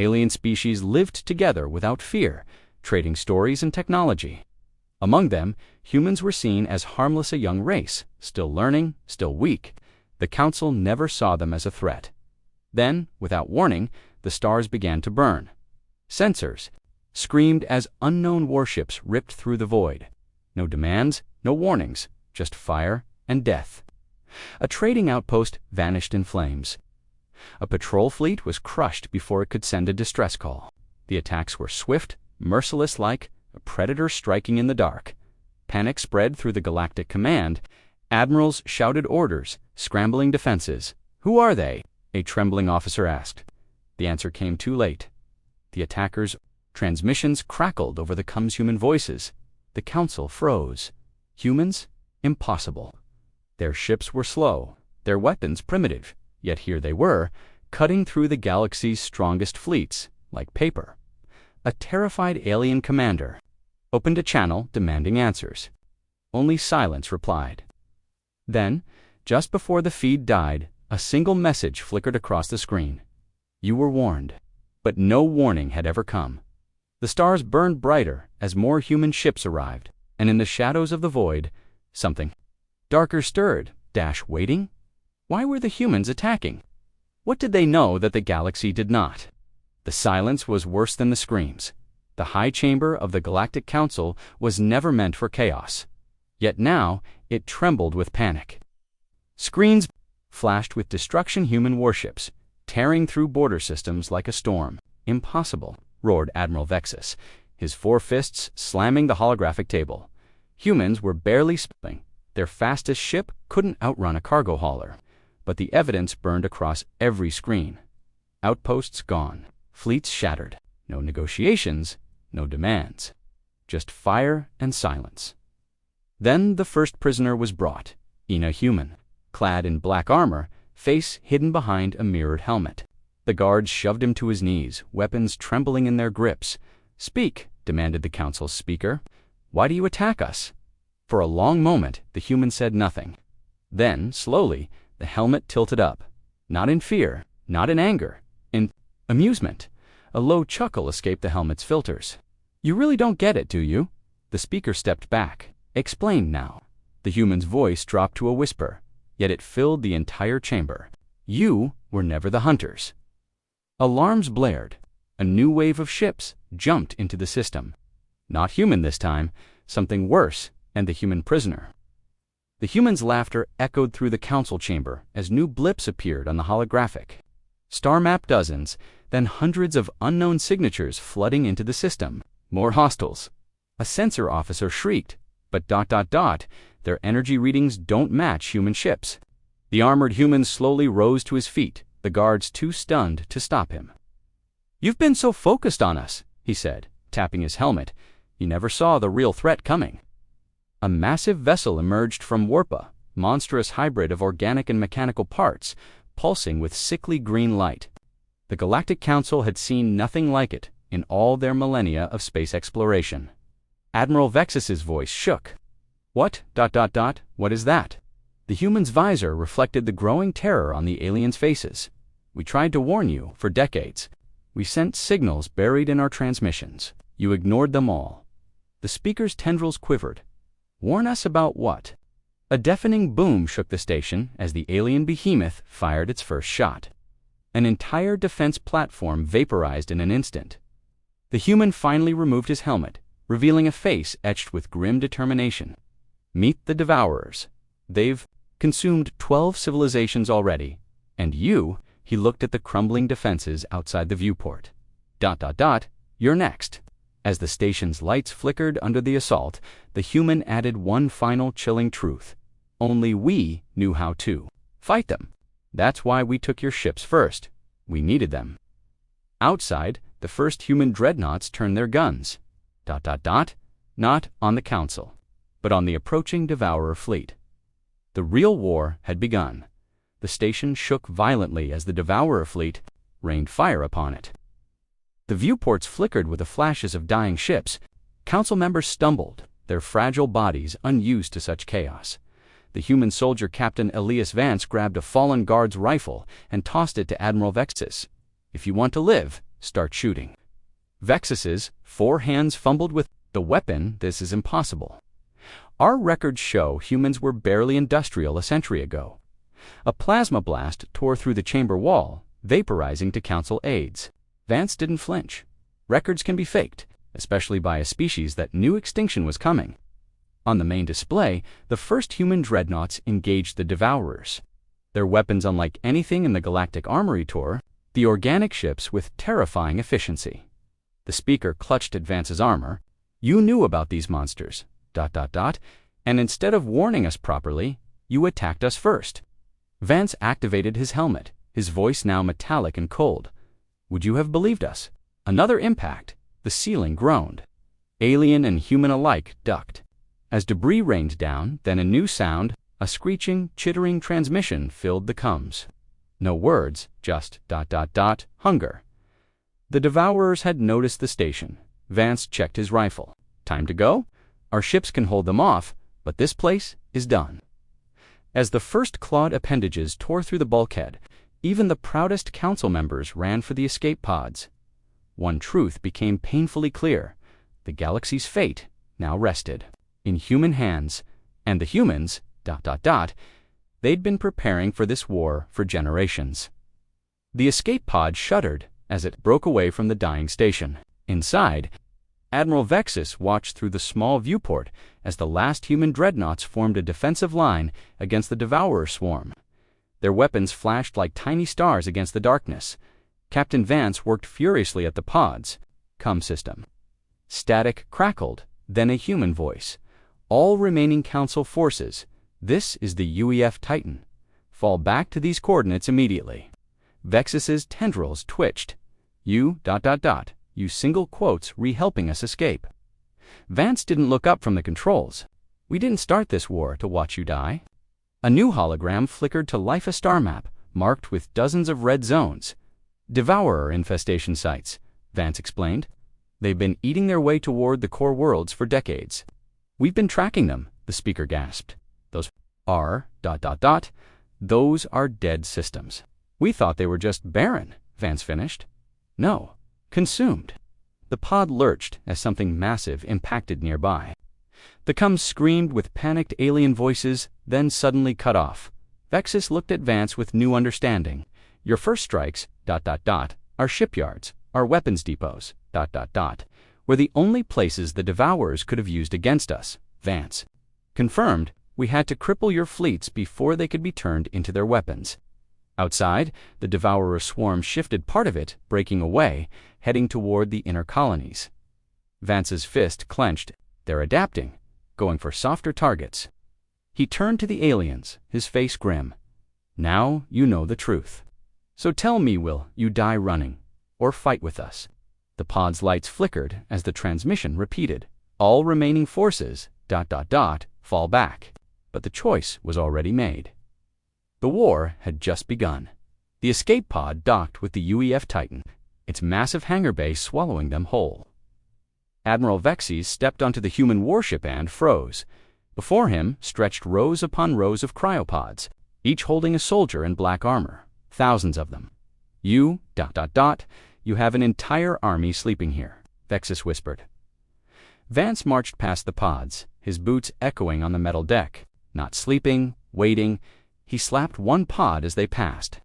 alien species lived together without fear, trading stories and technology. Among them, humans were seen as harmless a young race, still learning, still weak. The Council never saw them as a threat. Then, without warning, the stars began to burn. Sensors screamed as unknown warships ripped through the void. No demands, no warnings, just fire and death. A trading outpost vanished in flames. A patrol fleet was crushed before it could send a distress call. The attacks were swift, merciless, like a predator striking in the dark. Panic spread through the Galactic Command. Admirals shouted orders, scrambling defenses. "Who are they?" a trembling officer asked. The answer came too late. The attackers' transmissions crackled over the human voices. The Council froze. Humans? Impossible. Their ships were slow, their weapons primitive, yet here they were, cutting through the galaxy's strongest fleets, like paper. A terrified alien commander opened a channel demanding answers. Only silence replied. Then, just before the feed died, a single message flickered across the screen. You were warned. But no warning had ever come. The stars burned brighter as more human ships arrived, and in the shadows of the void, something darker stirred. Waiting? Why were the humans attacking? What did they know that the galaxy did not? The silence was worse than the screams. The high chamber of the Galactic Council was never meant for chaos. Yet now, it trembled with panic. Screens flashed with destruction human warships, tearing through border systems like a storm. Impossible, roared Admiral Vexus, his four fists slamming the holographic table. Humans were barely spilling. Their fastest ship couldn't outrun a cargo hauler. But the evidence burned across every screen. Outposts gone, fleets shattered. No negotiations, no demands. Just fire and silence. Then the first prisoner was brought, a human, clad in black armor, face hidden behind a mirrored helmet. The guards shoved him to his knees, weapons trembling in their grips. "Speak," demanded the Council's speaker. "Why do you attack us?" For a long moment, the human said nothing. Then, slowly, the helmet tilted up. Not in fear, not in anger, in amusement. A low chuckle escaped the helmet's filters. "You really don't get it, do you?" The speaker stepped back. "Explain now." The human's voice dropped to a whisper, yet it filled the entire chamber. "You were never the hunters." Alarms blared. A new wave of ships jumped into the system. Not human this time, something worse, and the human prisoner. The human's laughter echoed through the council chamber as new blips appeared on the holographic. Star map dozens, then hundreds of unknown signatures flooding into the system. More hostiles. A sensor officer shrieked, but ... their energy readings don't match human ships. The armored human slowly rose to his feet, the guards too stunned to stop him. "You've been so focused on us," he said, tapping his helmet. "You never saw the real threat coming." A massive vessel emerged from Warpa, monstrous hybrid of organic and mechanical parts, pulsing with sickly green light. The Galactic Council had seen nothing like it in all their millennia of space exploration. Admiral Vexus's voice shook. What is that?" The human's visor reflected the growing terror on the aliens' faces. "We tried to warn you for decades. We sent signals buried in our transmissions. You ignored them all." The speaker's tendrils quivered. "Warn us about what?" A deafening boom shook the station as the alien behemoth fired its first shot. An entire defense platform vaporized in an instant. The human finally removed his helmet, revealing a face etched with grim determination. "Meet the Devourers. They've consumed 12 civilizations already, and you," he looked at the crumbling defenses outside the viewport. "You're next." As the station's lights flickered under the assault, the human added one final chilling truth. "Only we knew how to fight them. That's why we took your ships first. We needed them." Outside, the first human dreadnoughts turned their guns. Not on the Council, but on the approaching Devourer fleet. The real war had begun. The station shook violently as the Devourer fleet rained fire upon it. The viewports flickered with the flashes of dying ships. Council members stumbled, their fragile bodies unused to such chaos. The human soldier Captain Elias Vance grabbed a fallen guard's rifle and tossed it to Admiral Vexus. "If you want to live, start shooting. Vexus's 4 hands fumbled with the weapon. This is impossible. Our records show humans were barely industrial a century ago. A plasma blast tore through the chamber wall, vaporizing to Council aides. Vance didn't flinch. Records can be faked, especially by a species that knew extinction was coming. On the main display, the first human dreadnoughts engaged the Devourers. Their weapons unlike anything in the Galactic Armory Tour, the organic ships with terrifying efficiency. The speaker clutched at Vance's armor. You knew about these monsters, ... and instead of warning us properly, you attacked us first. Vance activated his helmet, his voice now metallic and cold. Would you have believed us? Another impact. The ceiling groaned. Alien and human alike ducked. As debris rained down, then a new sound, a screeching, chittering transmission filled the coms. No words, just ... hunger. The Devourers had noticed the station. Vance checked his rifle. Time to go? Our ships can hold them off, but this place is done. As the first clawed appendages tore through the bulkhead, even the proudest council members ran for the escape pods. One truth became painfully clear. The galaxy's fate now rested in human hands, and the humans ... they'd been preparing for this war for generations. The escape pod shuddered as it broke away from the dying station. Inside, Admiral Vexus watched through the small viewport as the last human dreadnoughts formed a defensive line against the Devourer swarm. Their weapons flashed like tiny stars against the darkness. Captain Vance worked furiously at the pods. Com system. Static crackled, then a human voice. All remaining Council forces. This is the UEF Titan. Fall back to these coordinates immediately. Vexus's tendrils twitched. You ... you single quotes re-helping us escape. Vance didn't look up from the controls. We didn't start this war to watch you die. A new hologram flickered to life, a star map, marked with dozens of red zones. Devourer infestation sites, Vance explained. They've been eating their way toward the core worlds for decades. We've been tracking them, the speaker gasped. Those are ... those are dead systems. We thought they were just barren, Vance finished. No, consumed. The pod lurched as something massive impacted nearby. The coms screamed with panicked alien voices, then suddenly cut off. Vexus looked at Vance with new understanding. Your first strikes ... our shipyards, our weapons depots ... were the only places the Devourers could have used against us, Vance. Confirmed, we had to cripple your fleets before they could be turned into their weapons. Outside, the Devourer swarm shifted part of it, breaking away, heading toward the inner colonies. Vance's fist clenched. They're adapting, going for softer targets. He turned to the aliens, his face grim. Now you know the truth. So tell me, will you die running, or fight with us? The pod's lights flickered as the transmission repeated. All remaining forces ... fall back. But the choice was already made. The war had just begun. The escape pod docked with the UEF Titan, its massive hangar bay swallowing them whole. Admiral Vexus stepped onto the human warship and froze. Before him stretched rows upon rows of cryopods, each holding a soldier in black armor, thousands of them. You ... you have an entire army sleeping here, Vexus whispered. Vance marched past the pods, his boots echoing on the metal deck. Not sleeping, waiting, he slapped one pod as they passed.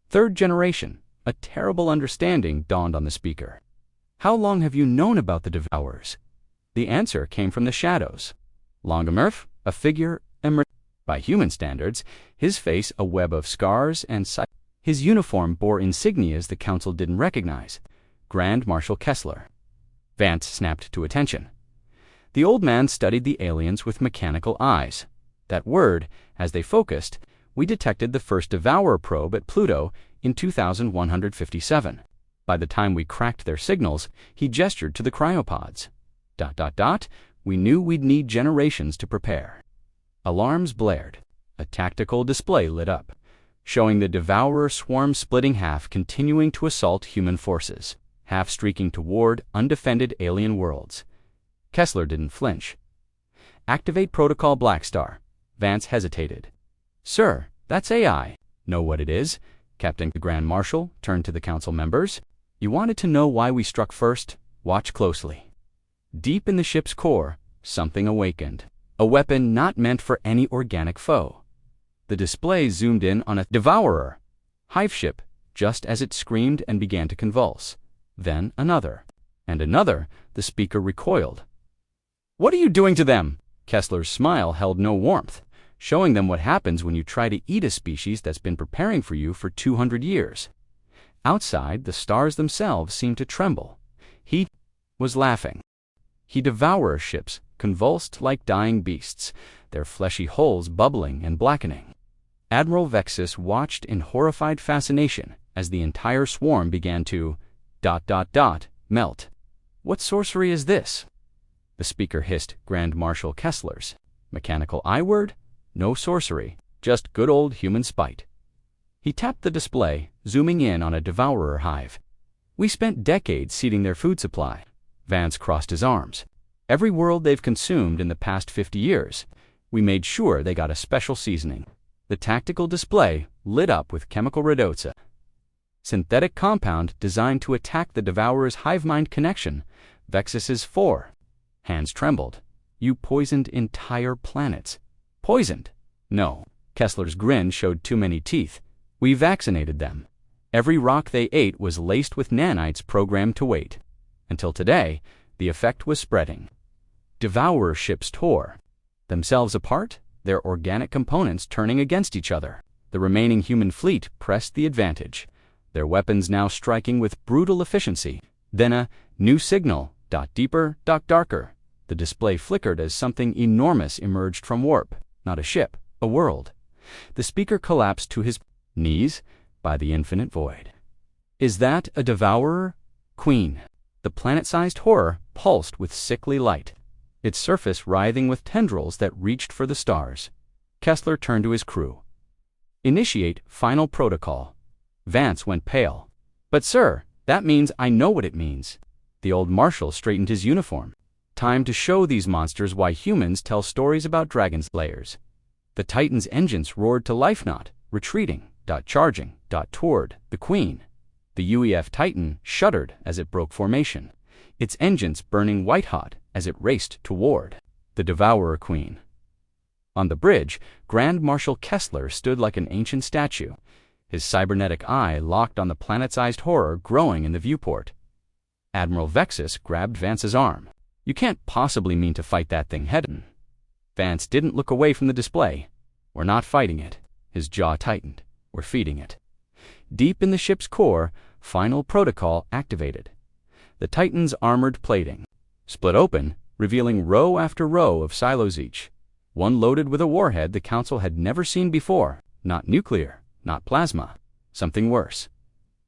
Third generation, a terrible understanding dawned on the speaker. How long have you known about the Devourers? The answer came from the shadows. Longamurph, a figure emerged. By human standards, his face a web of scars and his uniform bore insignias the Council didn't recognize. Grand Marshal Kessler. Vance snapped to attention. The old man studied the aliens with mechanical eyes. That word, as they focused, we detected the first Devourer probe at Pluto in 2157. By the time we cracked their signals, he gestured to the cryopods. ... we knew we'd need generations to prepare. Alarms blared. A tactical display lit up, showing the Devourer swarm splitting half, continuing to assault human forces, half streaking toward undefended alien worlds. Kessler didn't flinch. Activate Protocol Blackstar. Vance hesitated. Sir, that's AI. Know what it is? Captain Grand Marshal turned to the Council members. You wanted to know why we struck first? Watch closely. Deep in the ship's core, something awakened. A weapon not meant for any organic foe. The display zoomed in on a devourer hive ship just as it screamed and began to convulse. Then another. And another. The speaker recoiled. "What are you doing to them?" Kessler's smile held no warmth, showing them what happens when you try to eat a species that's been preparing for you for 200 years. Outside, the stars themselves seemed to tremble. He was laughing. He devourer ships, convulsed like dying beasts, their fleshy hulls bubbling and blackening. Admiral Vexus watched in horrified fascination as the entire swarm began to ... melt. "What sorcery is this?" The speaker hissed Grand Marshal Kessler's. "Mechanical I-word? No sorcery, just good old human spite." He tapped the display, zooming in on a devourer hive. "We spent decades seeding their food supply." Vance crossed his arms. "Every world they've consumed in the past 50 years, we made sure they got a special seasoning." The tactical display lit up with chemical redoxa, synthetic compound designed to attack the devourer's hive-mind connection. Vexus's 4 hands trembled. "You poisoned entire planets." "Poisoned? No." Kessler's grin showed too many teeth. "We vaccinated them. Every rock they ate was laced with nanites programmed to wait. Until today, the effect was spreading." Devourer ships tore themselves apart, their organic components turning against each other. The remaining human fleet pressed the advantage, their weapons now striking with brutal efficiency. Then a new signal, deeper, darker. The display flickered as something enormous emerged from warp. Not a ship, a world. The speaker collapsed to his knees by the infinite void. "Is that a devourer, Queen?" The planet-sized horror pulsed with sickly light, its surface writhing with tendrils that reached for the stars. Kessler turned to his crew. "Initiate final protocol." Vance went pale. "But sir, that means I know what it means." The old marshal straightened his uniform. "Time to show these monsters why humans tell stories about dragon slayers." The Titan's engines roared to life, not retreating, charging, toward the Queen. The UEF Titan shuddered as it broke formation, its engines burning white-hot as it raced toward the Devourer Queen. On the bridge, Grand Marshal Kessler stood like an ancient statue, his cybernetic eye locked on the planet-sized horror growing in the viewport. Admiral Vexus grabbed Vance's arm. "You can't possibly mean to fight that thing head-on." Vance didn't look away from the display. "We're not fighting it." His jaw tightened. "We're feeding it." Deep in the ship's core, final protocol activated. The Titan's armored plating split open, revealing row after row of silos, each one loaded with a warhead the Council had never seen before. Not nuclear, not plasma, something worse.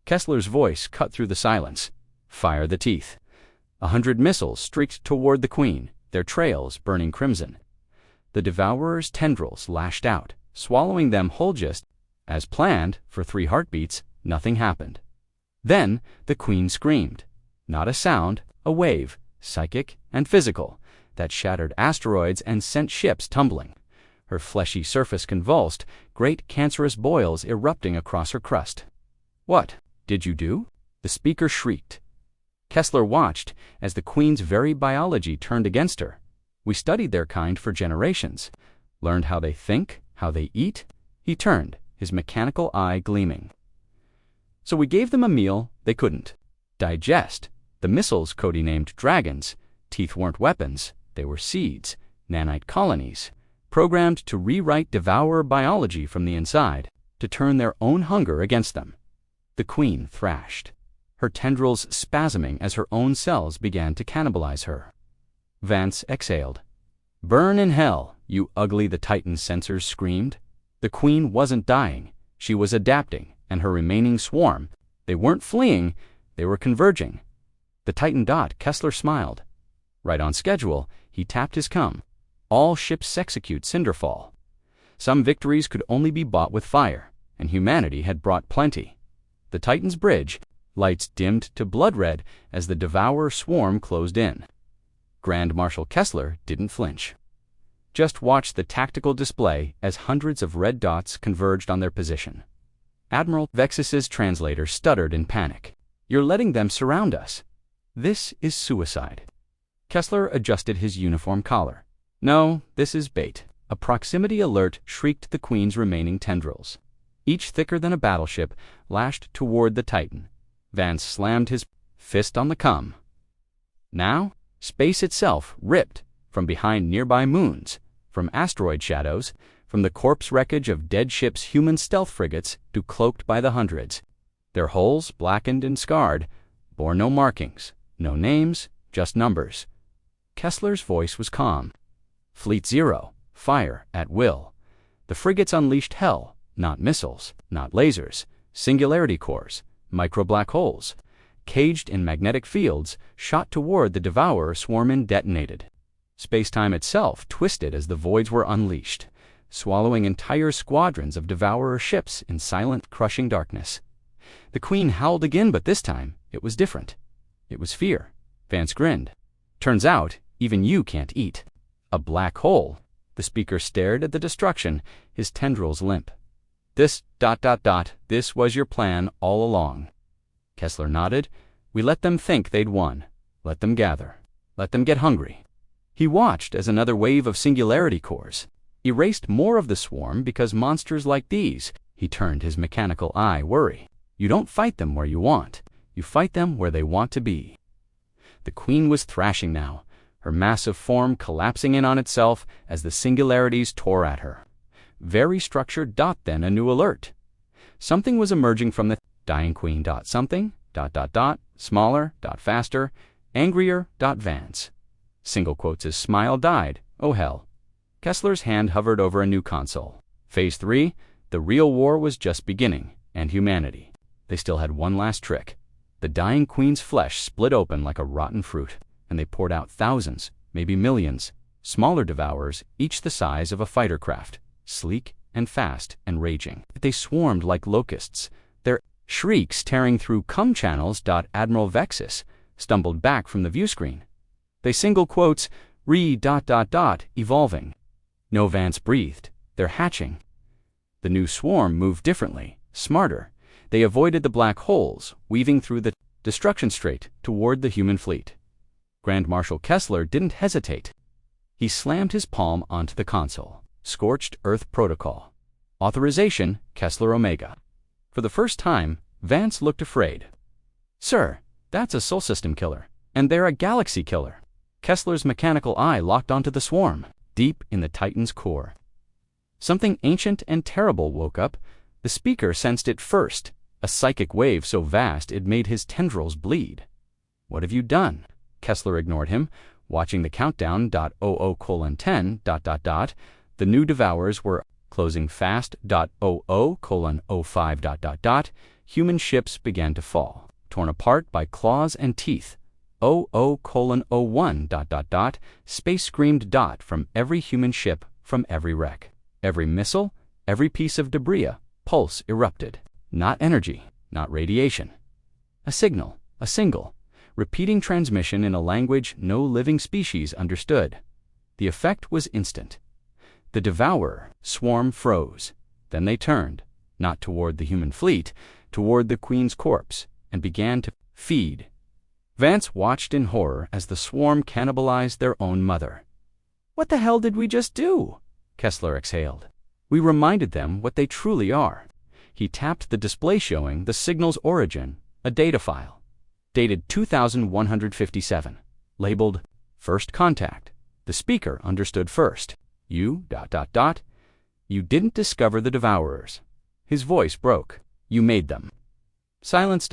Kessler's voice cut through the silence. "Fire the teeth." 100 missiles streaked toward the Queen, their trails burning crimson. The Devourer's tendrils lashed out, swallowing them whole. Just as planned, for 3 heartbeats, nothing happened. Then the Queen screamed. Not a sound, a wave, psychic and physical, that shattered asteroids and sent ships tumbling. Her fleshy surface convulsed, great cancerous boils erupting across her crust. "What did you do?" the speaker shrieked. Kessler watched as the Queen's very biology turned against her. "We studied their kind for generations, learned how they think, how they eat." He turned, his mechanical eye gleaming. "So we gave them a meal they couldn't digest. The missiles Cody named dragons. Teeth weren't weapons, they were seeds, nanite colonies, programmed to rewrite devourer biology from the inside, to turn their own hunger against them." The Queen thrashed, her tendrils spasming as her own cells began to cannibalize her. Vance exhaled. "Burn in hell, you ugly," the Titan's sensors screamed. The Queen wasn't dying, she was adapting, and her remaining swarm, they weren't fleeing, they were converging. The Titan Kessler smiled. Right on schedule, he tapped his cum. All ships execute Cinderfall. Some victories could only be bought with fire, and humanity had brought plenty. The Titan's bridge, lights dimmed to blood red as the Devourer swarm closed in. Grand Marshal Kessler didn't flinch. Just watched the tactical display as hundreds of red dots converged on their position. Admiral Vexus's translator stuttered in panic. You're letting them surround us. This is suicide. Kessler adjusted his uniform collar. No, this is bait. A proximity alert shrieked the Queen's remaining tendrils. Each thicker than a battleship, lashed toward the Titan. Vance slammed his fist on the come. Now, space itself ripped from behind nearby moons, from asteroid shadows, from the corpse wreckage of dead ships human stealth frigates to cloaked by the hundreds. Their hulls, blackened and scarred, bore no markings, no names, just numbers. Kessler's voice was calm. Fleet Zero, fire at will. The frigates unleashed hell, not missiles, not lasers, singularity cores, micro-black holes. Caged in magnetic fields, shot toward the Devourer swarm and detonated. Space-time itself twisted as the voids were unleashed, swallowing entire squadrons of Devourer ships in silent, crushing darkness. The Queen howled again, but this time it was different. It was fear. Vance grinned. Turns out, even you can't eat. A black hole. The speaker stared at the destruction, his tendrils limp. This was your plan all along. Kessler nodded. We let them think they'd won. Let them gather. Let them get hungry. He watched as another wave of singularity cores erased more of the swarm because monsters like these, he turned his mechanical eye, worry. You don't fight them where you want. You fight them where they want to be. The Queen was thrashing now, her massive form collapsing in on itself as the singularities tore at her. Very structured. Then a new alert. Something was emerging from the dying Queen. Something. Smaller. Faster. Angrier. Vance. Single quotes. His smile died. Oh hell. Kessler's hand hovered over a new console. Phase 3. The real war was just beginning. And humanity. They still had one last trick. The dying Queen's flesh split open like a rotten fruit, and they poured out thousands, maybe millions, smaller Devourers, each the size of a fighter craft, sleek and fast and raging. They swarmed like locusts, their shrieks tearing through cum channels. Admiral Vexus stumbled back from the viewscreen. They single quotes, evolving. No, Vance breathed. They're hatching. The new swarm moved differently, smarter. They avoided the black holes, weaving through the destruction strait toward the human fleet. Grand Marshal Kessler didn't hesitate. He slammed his palm onto the console. Scorched Earth Protocol. Authorization, Kessler Omega. For the first time, Vance looked afraid. Sir, that's a Sol System killer, and they're a galaxy killer. Kessler's mechanical eye locked onto the swarm, deep in the Titan's core. Something ancient and terrible woke up. The speaker sensed it first, a psychic wave so vast it made his tendrils bleed. What have you done? Kessler ignored him, watching the countdown. 00:10. The new Devourers were closing fast. 00:05. Human ships began to fall, torn apart by claws and teeth. 00:01. Space screamed. From every human ship, from every wreck, every missile, every piece of debris. Pulse erupted. Not energy, not radiation. A signal, a single, repeating transmission in a language no living species understood. The effect was instant. The Devourer swarm froze. Then they turned, not toward the human fleet, toward the Queen's corpse, and began to feed. Vance watched in horror as the swarm cannibalized their own mother. What the hell did we just do? Kessler exhaled. We reminded them what they truly are. He tapped the display showing the signal's origin, a data file, dated 2157, labeled First Contact. The speaker understood first. You, you didn't discover the Devourers. His voice broke. You made them. Silence.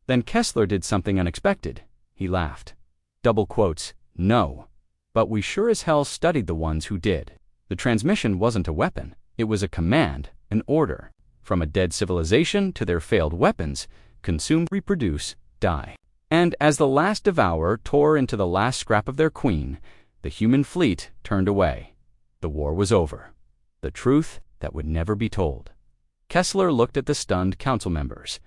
Then Kessler did something unexpected. He laughed. Double quotes, no. But we sure as hell studied the ones who did. The transmission wasn't a weapon. It was a command, an order. From a dead civilization to their failed weapons, consume, reproduce, die. And as the last Devourer tore into the last scrap of their queen, the human fleet turned away. The war was over. The truth that would never be told. Kessler looked at the stunned council members.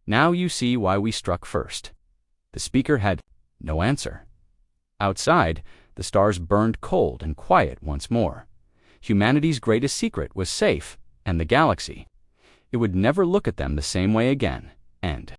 Now you see why we struck first. The speaker had no answer. Outside, the stars burned cold and quiet once more. Humanity's greatest secret was safe, and the galaxy. It would never look at them the same way again, and